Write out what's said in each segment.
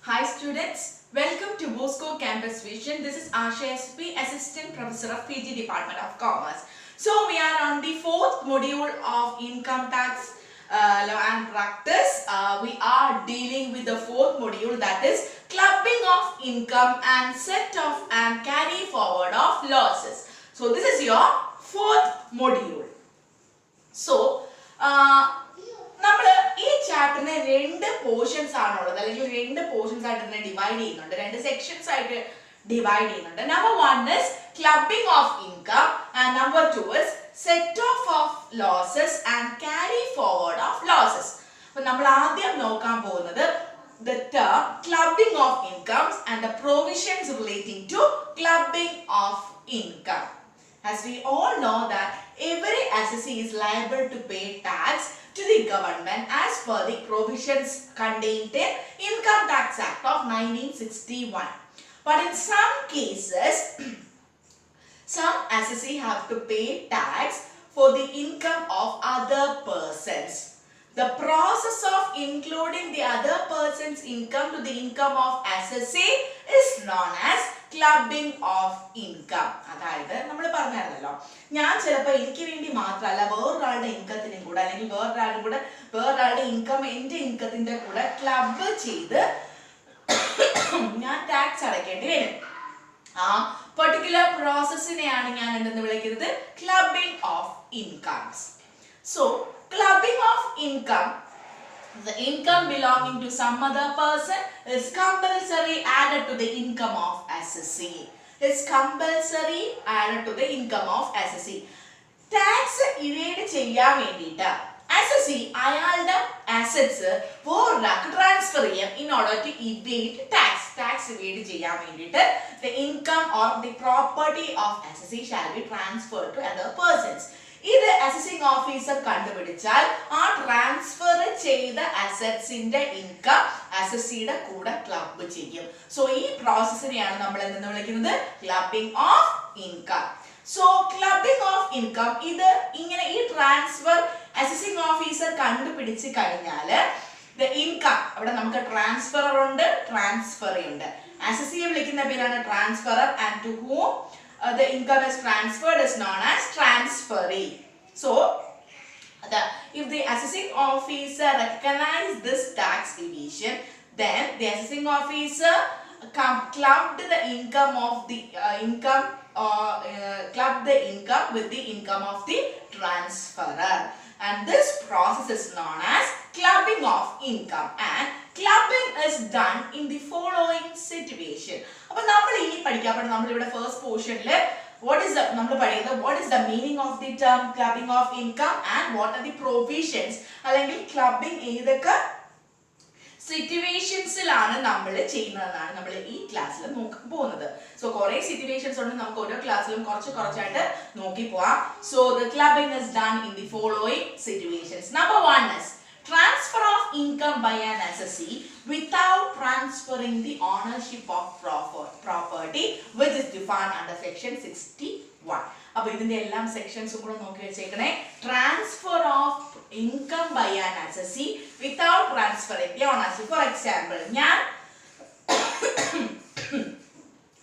Hi students, welcome to Bosco Campus Vision. This is Asha SP, Assistant Professor of PG Department of Commerce. So we are on the fourth module of Income Tax Law and Practice. We are dealing with the fourth module, that is clubbing of income and set off and carry forward of losses. So this is your fourth module. So നമ്മൾ ഈ ചാപ്റ്ററിനെ രണ്ട് portions ആണുള്ളത്, അല്ലെങ്കിൽ രണ്ട് portions ആയിട്ട് ഇതിനെ divide ചെയ്യുന്നുണ്ട്, രണ്ട് സെക്ഷൻസ് ആയിട്ട് ഡിവൈഡ് ചെയ്യുന്നുണ്ട്. Number 1 is clubbing of income and number 2 is set off of losses and carry forward of losses. അപ്പോൾ നമ്മൾ ആദ്യം നോക്കാൻ പോകുന്നത് the term clubbing of incomes and the provisions relating to clubbing of income. As we all know that every assessee is liable to pay tax to the government as per the provisions contained in Income Tax Act of 1961. But in some cases, some assessee have to pay tax for the income of other persons. The process of including the other person's income to the income of assessee is known as clubbing of income. അതായത് നമ്മൾ പറഞ്ഞായിരുന്നല്ലോ, ഞാൻ ചിലപ്പോൾ എനിക്ക് വേണ്ടി മാത്രമല്ല വേറൊരാളുടെ ഇൻകത്തിനും കൂടെ, അല്ലെങ്കിൽ വേറൊരാളുടെ ഇൻകം എൻ്റെ ഇൻകത്തിൻ്റെ കൂടെ ക്ലബ് ചെയ്ത് ഞാൻ ടാക്സ് അടയ്ക്കേണ്ടി വരും. ആ പെർട്ടിക്കുലർ പ്രോസസ്സിനെയാണ് ഞാൻ എന്തെന്ന് വിളിക്കുന്നത്? Clubbing of incomes. So clubbing of income, the income belonging to some other person is compulsory added to the income of assessee. Is compulsory added to the income of assessee. Tax evade ചെയ്യാൻ വേണ്ടിയിട്ട് assessee അയാളുടെ assets വേറൊരാൾക്ക് transfer ചെയ്യാം in order to evade tax. Tax evade ചെയ്യാൻ വേണ്ടിയിട്ട് the income or the property of assessee shall be transferred to other persons. ഇത് assessing officer കണ്ടുപിടിച്ചാൽ ആ ട്രാൻസ്ഫർ ചെയ്ത അസറ്റ്സിന്റെ ഇൻകം അസസിയുടെ കൂടെ ക്ലബ് ചെയ്യും. സോ ഈ പ്രോസസ്സിനെയാണ് നമ്മൾ എന്തെന്ന് വിളിക്കുന്നത്? Clubbing of income. So clubbing of income ഇത് ഇങ്ങനെ ഈ ട്രാൻസ്ഫർ അസസിംഗ് ഓഫീസർ കണ്ടുപിടിച്ച് കഴിഞ്ഞാൽ ദ ഇൻകം, അവിടെ നമുക്ക് ട്രാൻസ്ഫറർ ഉണ്ട്, ട്രാൻസ്ഫറി ഉണ്ട്. അസസിയെ വിളിക്കുന്ന പേരാണ് transferor, and to whom the income is transferred is known as transferee. So if the assessing officer recognize this tax evasion, then the assessing officer clubbed the income of the clubbed the income with the income of the transferer, and this process is known as clubbing of income, and clubbing is done in the following situation. അപ്പോൾ നമ്മൾ ഇനി പഠിക്കാൻ നമ്മൾ ഇവിടെ first പോർഷനിൽ what is the meaning of the term clubbing of income and what are the provisions, അല്ലെങ്കിൽ clubbing ഏതൊക്കെ സിറ്റുവേഷൻസിലാണ് നമ്മൾ ചെയ്യുന്നതെന്നാണ് നമ്മൾ ഈ ക്ലാസ്സിൽ നോക്കാൻ പോകുന്നത്. സോ കുറേ സിറ്റുവേഷൻസ് ഉണ്ട്, നമുക്ക് ഓരോ ക്ലാസ്സിലും കുറച്ചായിട്ട് നോക്കി പോവാം. So the clubbing is done in the following situations. Number 1 is transfer of income by an assessee without transferring the ownership of property which is defined under section 61. അപ്പോൾ ഇതിന്റെ എല്ലാം സെക്ഷൻസും കൂടെ നോക്കി വെച്ചേക്കണേ. Transfer of income by an assessee without transferring the ownership. For example, ഞാൻ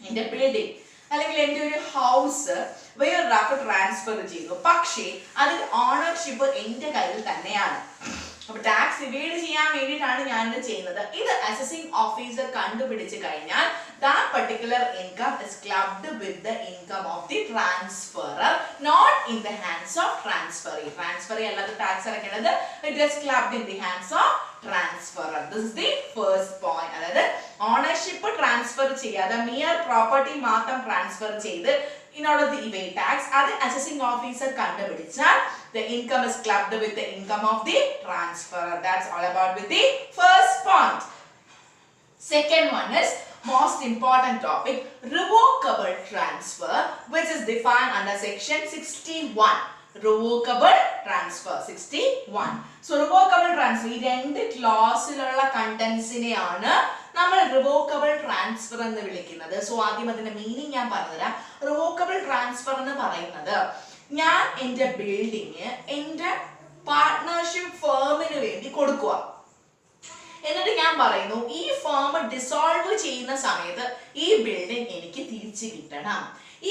എൻ്റെ building അല്ലെങ്കിൽ എൻ്റെ ഒരു ഹൗസ് വേറൊരാൾക്ക് ട്രാൻസ്ഫർ ചെയ്തു, പക്ഷേ അതിൽ ഓണർഷിപ്പ് എൻ്റെ കയ്യിൽ തന്നെയാണ്. അപ്പോൾ ടാക്സ് ഇവേഡ് ചെയ്യാൻ വേണ്ടിയിട്ടാണ് ഞാനിത് ചെയ്യുന്നത്. ഇത് അസസിംഗ് ഓഫീസർ കണ്ടുപിടിച്ച് കഴിഞ്ഞാൽ that particular income is clubbed with the income of the transferer, not in the hands of transferee. Transferee അല്ലാതെ ടാക്സ് അടയ്ക്കുന്നത്, it is clubbed in the hands of transferer. This is the first point. അതായത് ownership transfer ചെയ്യാതെ mere property മാത്രം transfer ചെയ്ത് in order to evade tax, അത് assessing officer കണ്ടുപിടിച്ചാൽ the income is clubbed with the income of the transferer. That's all about with the first point. Second one is most important topic, revocable transfer, which is defined under section 61. Revocable transfer 61. So revocable transfer ഈ രണ്ട് ക്ലോസിലുള്ള കണ്ടന്റ്സിനെയാണ് നമ്മൾ revocable transfer എന്ന് വിളിക്കുന്നത്. So ആദ്യം അതിന്റെ meaning ഞാൻ പറഞ്ഞുതരാം. Revocable transfer എന്ന് പറയുന്നത്, ഞാൻ എൻ്റെ ബിൽഡിങ് എൻ്റെ പാർട്ട്ണർഷിപ്പ് ഫേമിന് വേണ്ടി കൊടുക്കുക. എന്നിട്ട് ഞാൻ പറയുന്നു ഈ ഫേം ഡിസോൾവ് ചെയ്യുന്ന സമയത്ത് ഈ ബിൽഡിംഗ് എനിക്ക് തിരിച്ചു കിട്ടണം.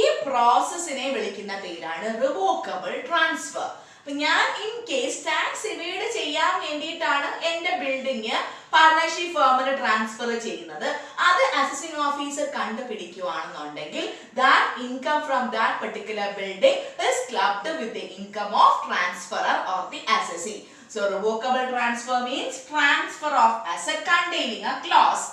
ഈ പ്രോസസ്സിനെ വിളിക്കുന്ന പേരാണ് റിവോക്കബിൾ ട്രാൻസ്ഫർ. അപ്പൊ ഞാൻ ഇൻ കേസ് ടാക്സ് ഇവയുടെ ചെയ്യാൻ വേണ്ടിയിട്ടാണ് എന്റെ ബിൽഡിംഗ് പാർട്ണർഷിപ്പ് ഫേമിന് ട്രാൻസ്ഫർ ചെയ്യുന്നത്. അത് അസസിംഗ് ഓഫീസർ കണ്ടുപിടിക്കുകയാണെന്നുണ്ടെങ്കിൽ that income from that particular building is clubbed with the income of transferor or the assessee. So revocable transfer means transfer of asset containing a clause.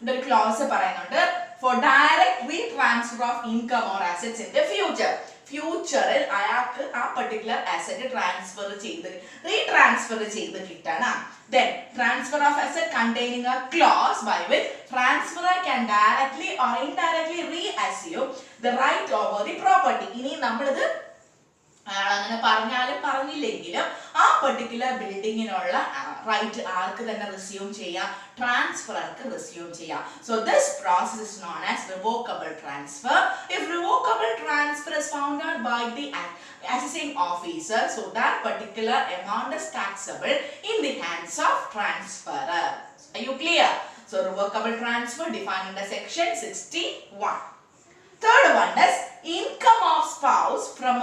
The clause പറയുന്നുണ്ട് for direct retransfer of income or assets in the future. ഫ്യൂച്ചറിൽ അയാൾക്ക് ആ particular asset transfer ചെയ്ത് റീട്രാൻസ്ഫർ ചെയ്ത് കിട്ടണം. Then transfer of asset containing a clause by which transferor can directly or indirectly reassume the right over the property. ഇനി നമ്മളിത് അങ്ങനെ പറഞ്ഞാലും പറഞ്ഞില്ലെങ്കിലും ആ പർട്ടിക്കുലർ ബിൽഡിങ്ങിനുള്ള റൈറ്റ് ആർക്ക് തന്നെ റിസ്യൂം ചെയ്യാം, ട്രാൻസ്ഫറർക്ക് റിസ്യൂം ചെയ്യാം. So this process is known as revocable transfer. If revocable transfer is found out by the assessing officer, so that particular amount is taxable in the hands of transferor. Are you clear? So revocable transfer defined under section 61. Third one is income of spouse from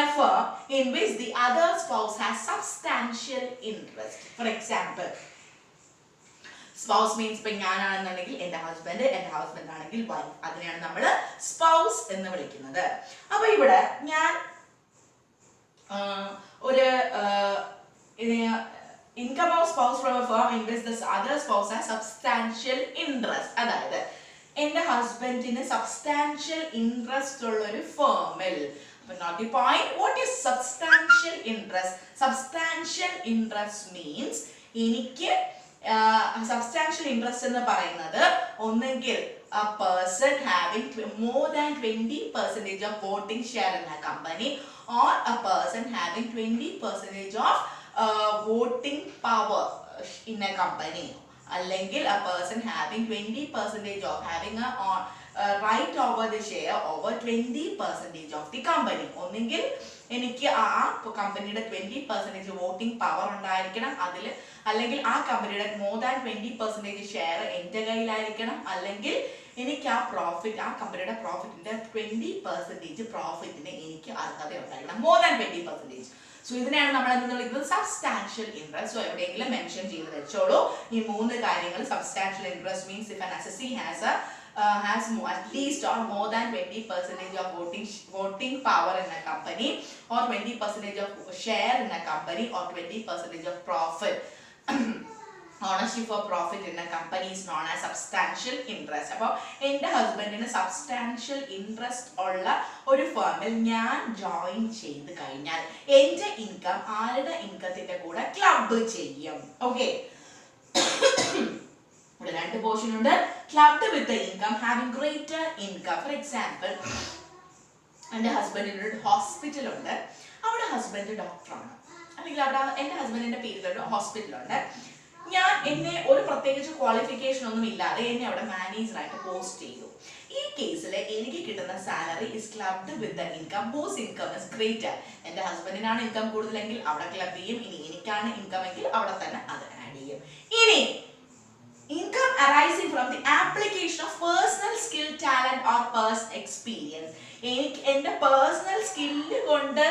a firm in which the other spouse has substantial interest. For example, spouse means ഇപ്പൊ ഞാനാണെന്നുണ്ടെങ്കിൽ എൻ്റെ husband ആണെങ്കിൽ wife, അതിനെയാണ് നമ്മൾ spouse എന്ന് വിളിക്കുന്നത്. അപ്പൊ ഇവിടെ ഞാൻ ഒരു income of spouse from a firm in which the other spouse has substantial interest, അതായത് എൻ്റെ ഹസ്ബൻഡിന് സബ്സ്റ്റാൻഷ്യൽ ഇൻട്രസ്റ്റ് ഉള്ള ഒരു ഫേമിൽ. But not the point. What is substantial interest? Substantial interest means എനിക്ക് substantial interest എന്ന് പറയുന്നത് ഒന്നെങ്കിൽ a person having more than 20% of voting share in a company or a person having 20% of voting power in a company. അല്ലെങ്കിൽ a person having 20% of having a right over the share over 20% of the company. ഒന്നെങ്കിൽ എനിക്ക് ആ കമ്പനിയുടെ 20% voting power ഉണ്ടായിരിക്കണം അതിൽ, അല്ലെങ്കിൽ ആ കമ്പനിയുടെ മോർ ദാൻ 20% ഷെയർ എൻ്റെ കയ്യിലായിരിക്കണം, അല്ലെങ്കിൽ എനിക്ക് ആ പ്രോഫിറ്റ് ആ കമ്പനിയുടെ പ്രോഫിറ്റിന്റെ 20% പ്രോഫിറ്റിന് എനിക്ക് അർഹത ഉണ്ടായിരിക്കണം, മോർ ദാൻ 20%. സോ ഇതിനെയാണ് നമ്മൾ എന്തെന്ന് വിളിക്കുന്നത് സബ്സ്റ്റാൻഷ്യൽ ഇൻട്രസ്റ്റ്. സോ എവിടെയെങ്കിലും മെൻഷൻ ചെയ്ത് വെച്ചോളൂ ഈ മൂന്ന് കാര്യങ്ങൾ. Substantial interest means if an assessee has at least or more than 20% of voting power in a company or 20% of share in a company or 20% of profit ownership or profit in a company is known as substantial interest. അപ്പോൾ എൻ്റെ ഹസ്ബൻഡിന് substantial interest ഉള്ള ഒരു ഫേമിൽ ഞാൻ join ചെയ്ത് കഴിഞ്ഞാൽ എൻ്റെ income ആരുടെ ഇൻകത്തിന്റെ കൂടെ ക്ലബ് ചെയ്യും. ഓക്കെ, ഇവിടെ രണ്ട് പോർഷൻ ഉണ്ട്. Clubbed with the income having greater income. For example, എൻ്റെ ഹസ്ബൻഡിന് ഒരു ഹോസ്പിറ്റൽ ഉണ്ട്, അവിടെ ഹസ്ബൻഡ് ഡോക്ടറാണ്, അല്ലെങ്കിൽ അവിടെ എൻ്റെ ഹസ്ബൻഡിന്റെ പേരിലൊരു ഹോസ്പിറ്റലുണ്ട്. എന്നെ ഒരു പ്രത്യേകിച്ച് ക്വാളിഫിക്കേഷൻ ഒന്നും ഇല്ലാതെ എന്നെ അവിടെ മാനേജറായിട്ട് പോസ്റ്റ് ചെയ്തു. ഈ കേസിൽ എനിക്ക് കിട്ടുന്ന salary is clubbed with the income whose income is greater. എൻ്റെ ഹസ്ബൻഡിനാണ് ഇൻകം കൂടുതലെങ്കിൽ അവിടെ ക്ലബ് ചെയ്യും, ഇനി എനിക്കാണ് ഇൻകം എങ്കിൽ അവിടെ തന്നെ അത് ആഡ് ചെയ്യും. ഇനി income arising from the application of personal skill, talent or personal experience. എനിക്ക് എൻ്റെ പേഴ്സണൽ സ്കില്ല് കൊണ്ട്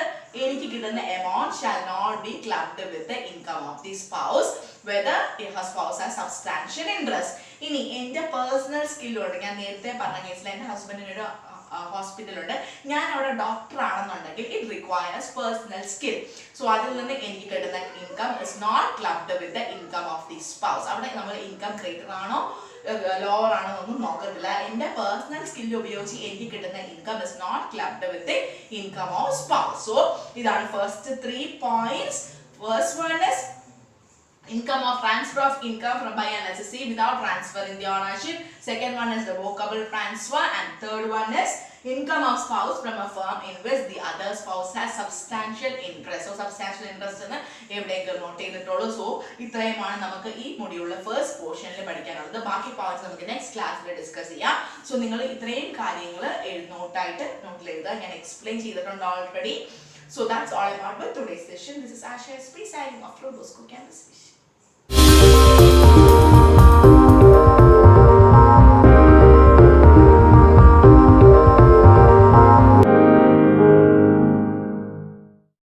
എനിക്ക് കിട്ടുന്ന amount shall not be clubbed with the income of the spouse whether the spouse has substantial interest. ഇനി എൻ്റെ personal skill കൊണ്ട് ഞാൻ നേരത്തെ പറഞ്ഞ കേസിൽ എൻ്റെ ഹസ്ബൻഡിന് ഒരു ഹോസ്പിറ്റൽ ഉണ്ട്, ഞാൻ അവിടെ ഡോക്ടർ ആണെന്നുണ്ടെങ്കിൽ it requires personal skill. So അതിൽ നിന്ന് എനിക്ക് കിട്ടുന്ന income is not clubbed with the income of the spouse. അവിടെ നമ്മൾ ഇൻകം ഗ്രേറ്റർ ആണോ ലോവർ ആണോ ഒന്നും നോക്കത്തില്ല. എൻ്റെ പേഴ്സണൽ സ്കില്ല് ഉപയോഗിച്ച് എനിക്ക് കിട്ടുന്ന income is not clubbed with the income of spouse. So ഇതാണ് first 3 points. First one is income of transfer of income from by an assessee without transferring the ownership. Second one is revocable transfer, and third one is income of spouse from a firm in which the other spouse has substantial interest. So substantial interest എന്ന് എവിടെയെങ്കിലും not ചെയ്തിട്ടുള്ളൂ. So ഇത്രയുമാണ് നമുക്ക് ഈ മൊഡ്യൂളിലെ first പോർഷനിൽ പഠിക്കാനുള്ളത്. ബാക്കി points നമുക്ക് നെക്സ്റ്റ് ക്ലാസ്സിൽ ഡിസ്കസ് ചെയ്യാം. സോ നിങ്ങൾ ഇത്രയും കാര്യങ്ങൾ നോട്ടിൽ എഴുതുക, ഞാൻ എക്സ്പ്ലെയിൻ ചെയ്തിട്ടുണ്ട് already. So that's all about today's session. This is Asha SP signing off from Bosco Campus Vision.